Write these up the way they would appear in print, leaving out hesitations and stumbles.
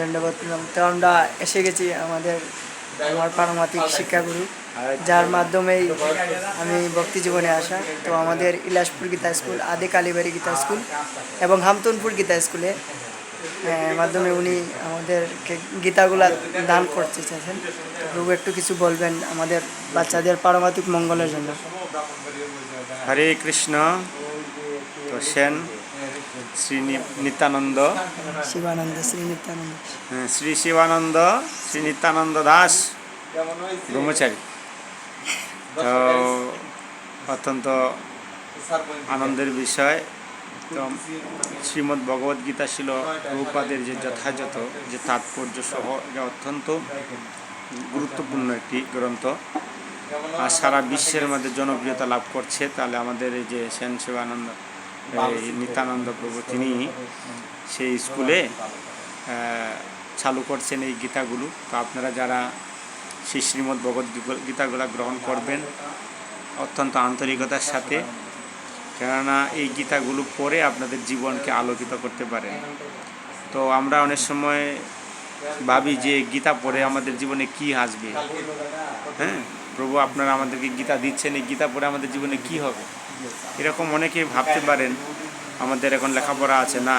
ধন্যবাদ দিলাম। তো আমরা এসে গেছি আমার পারমাত্মিক শিক্ষাগুরু, যার মাধ্যমেই আমি ভক্তি জীবনে আসা। তো আমাদের ইলাসপুর গীতা স্কুল, আদি কালীবাড়ি গীতা স্কুল এবং হামতনপুর গীতা স্কুলে মাধ্যমে উনি আমাদেরকে গীতাগুলা দান করতে চাইছেন। তো প্রভু একটু কিছু বলবেন আমাদের বাচ্চাদের পারমাত্মিক মঙ্গলের জন্য। হরে কৃষ্ণ। তো সেন শ্রী নিত্যানন্দ, শিবানন্দ, শ্রী নিত্যানন্দ, শ্রী শিবানন্দ, শ্রী নিত্যানন্দ দাস ব্রহ্মচারী। তো অত্যন্ত আনন্দের বিষয়। তো শ্রীমদ্ ভগবদ গীতা ছিল প্রভুপাদের যে যথাযথ যে তাৎপর্য সহ এটা অত্যন্ত গুরুত্বপূর্ণ একটি গ্রন্থ, আর সারা বিশ্বের মধ্যে জনপ্রিয়তা লাভ করছে। তাহলে আমাদের এই যে সেন শিবানন্দ নিত্যানন্দ প্রভু, তিনি সেই স্কুলে চালু করছেন এই গীতাগুলো। তো আপনারা যারা সেই শ্রীমদ্ ভগবদ গীতাগুলো গ্রহণ করবেন অত্যন্ত আন্তরিকতার সাথে, কেননা এই গীতাগুলো পড়ে আপনাদের জীবনকে আলোকিত করতে পারেন। তো আমরা অনেক সময় ভাবি যে গীতা পড়ে আমাদের জীবনে কি আসবে। হ্যাঁ, প্রভু আপনারা আমাদেরকে গীতা দিচ্ছেন, এই গীতা পড়ে আমাদের জীবনে কি হবে, এরকম অনেকে ভাবতে পারেন। আমাদের এখন লেখাপড়া আছে না,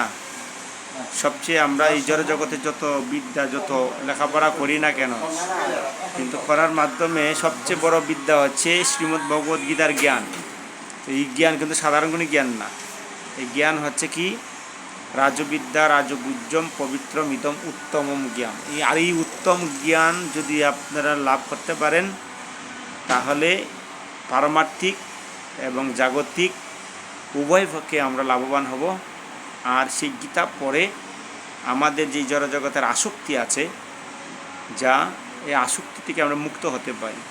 সবচেয়ে আমরা এই জড়জগতে যত বিদ্যা, যত লেখাপড়া করি না কেন, কিন্তু করার মাধ্যমে সবচেয়ে বড় বিদ্যা হচ্ছে শ্রীমদ্ ভগবদ গীতার জ্ঞান। এই জ্ঞান কিন্তু সাধারণ কোনো জ্ঞান না। এই জ্ঞান হচ্ছে কি রাজবিদ্যা, রাজগুজ্জম পবিত্র মিতম উত্তমম জ্ঞান। এই উত্তম জ্ঞান যদি আপনারা লাভ করতে পারেন, তাহলে পারমার্থিক এবং জাগতিক উভয় পক্ষে আমরা লাভবান হব। আর সেই গীতা পড়ে আমাদের যে জড়জগতের আসক্তি আছে, যা এই আসক্তি থেকে আমরা মুক্ত হতে পারি।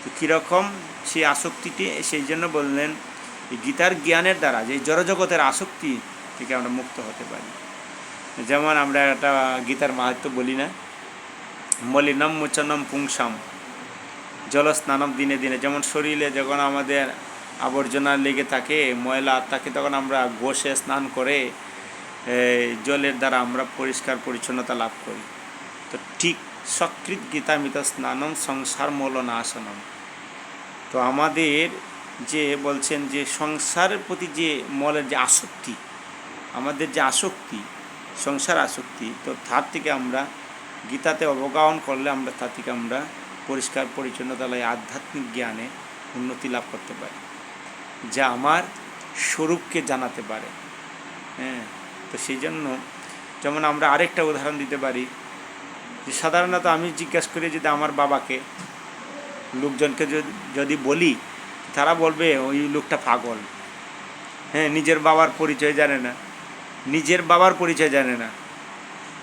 তো কীরকম সেই আসক্তিটি, সেই জন্য বললেন এই গীতার জ্ঞানের দ্বারা যে জড়জগতের আসক্তি থেকে আমরা মুক্ত হতে পারি। যেমন আমরা একটা গীতার মাহাত্ম্য বলি না, মলিনম মোচনম পুংসাম জলস্নানম দিনে দিনে। যেমন শরীরে যখন আমাদের আবর্জনা লেগে থাকে, ময়লা থাকে, তখন আমরা ঘষে স্নান করে জলের দ্বারা আমরা পরিষ্কার পরিচ্ছন্নতা লাভ করি। তো ঠিক সকৃত গীতামিত স্নানম সংসার মলনাশনম। তো আমাদের যে বলছেন যে সংসারের প্রতি যে মলের যে আসক্তি, আমাদের যে আসক্তি, সংসার আসক্তি, তো তার থেকে আমরা গীতাতে অবগাহন করলে আমরা তার থেকে আমরা পরিষ্কার পরিচ্ছন্নতা লয় আধ্যাত্মিক জ্ঞানে উন্নতি লাভ করতে পারি, যা আমার স্বরূপকে জানাতে পারে। হ্যাঁ, তো সেই জন্য যেমন আমরা আরেকটা উদাহরণ দিতে পারি যে সাধারণত আমি জিজ্ঞাসা করি যদি আমার বাবাকে, লোকজনকে যদি বলি, তারা বলবে ওই লোকটা পাগল। হ্যাঁ, নিজের বাবার পরিচয় জানে না, নিজের বাবার পরিচয় জানে না।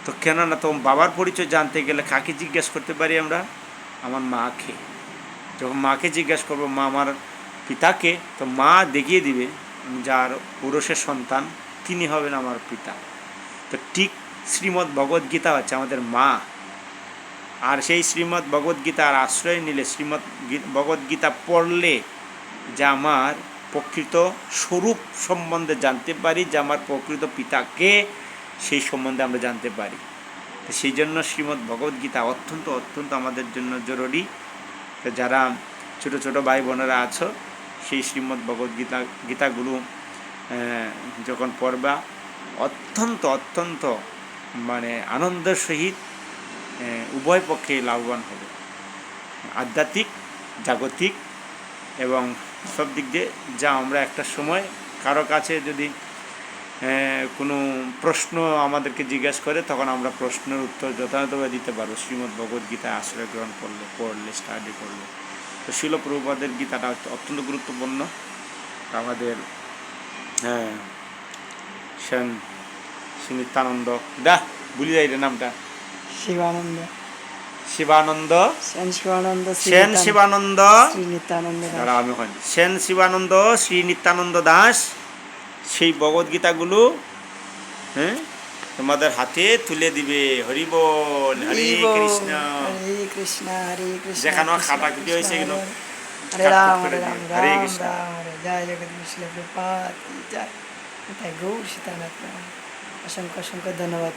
তো কেননা তো বাবার পরিচয় জানতে গেলে কাকে জিজ্ঞেস করতে পারি আমরা? আমার মাকে। যখন মাকে জিজ্ঞেস করবো মা আমার পিতাকে, তো মা দেখিয়ে দিবে যার পুরুষের সন্তান তিনি হবেন আমার পিতা। তো ঠিক শ্রীমদ্ ভগবদ গীতা হচ্ছে আমাদের মা। আর সেই শ্রীমদ্ ভগবদ গীতার আশ্রয় নিলে, শ্রীমদ্ ভগবদ গীতা পড়লে যা আমার প্রকৃত স্বরূপ সম্বন্ধে জানতে পারি, যে আমার প্রকৃত পিতাকে, সেই সম্বন্ধে আমরা জানতে পারি। তো সেই জন্য শ্রীমদ্ ভগবদ গীতা অত্যন্ত অত্যন্ত আমাদের জন্য জরুরি। যারা ছোট ছোট ভাই বোনেরা আছো, সেই শ্রীমদ্ ভগবদ গীতাগুলো যখন পড়বা অত্যন্ত অত্যন্ত মানে আনন্দের সহিত উভয় পক্ষে লাভবান হবে, আধ্যাত্মিক, জাগতিক এবং সব দিক দিয়ে। যা আমরা একটা সময় কারো কাছে যদি কোনো প্রশ্ন আমাদেরকে জিজ্ঞাসা করে, তখন আমরা প্রশ্নের উত্তর যথাযথভাবে দিতে পারবো শ্রীমদ্ ভগবদ গীতায় আশ্রয় গ্রহণ পড়লে স্টাডি করলে। তো শিল প্রভুপাদের গীতাটা অত্যন্ত গুরুত্বপূর্ণ। আমাদের সেন শ্রী নিত্যানন্দ ভুলি যাই রে নামটা, শিবানন্দ, শিবানন্দ, সেন শিবানন্দ, সেন শিবানন্দ, শ্রী নিত্যানন্দ, আমি সেন শিবানন্দ শ্রী নিত্যানন্দ দাস সেই ভগবদ্গীতাগুলো তোমাদের হাতে তুলে দিবে। হরি বল, হরে কৃষ্ণ, হরে কৃষ্ণ, হরে কৃষ্ণ, যেখানে কাটাকুটি হয়েছে এগুলো হরে রাম, হরে রাম, হরে রাম কৃষ্ণ। রাম, হরে জয় জগদীশ প্রভুপাদ কি জয়। তাই গৌর সীতানাথ, অসংখ্য অসংখ্য ধন্যবাদ।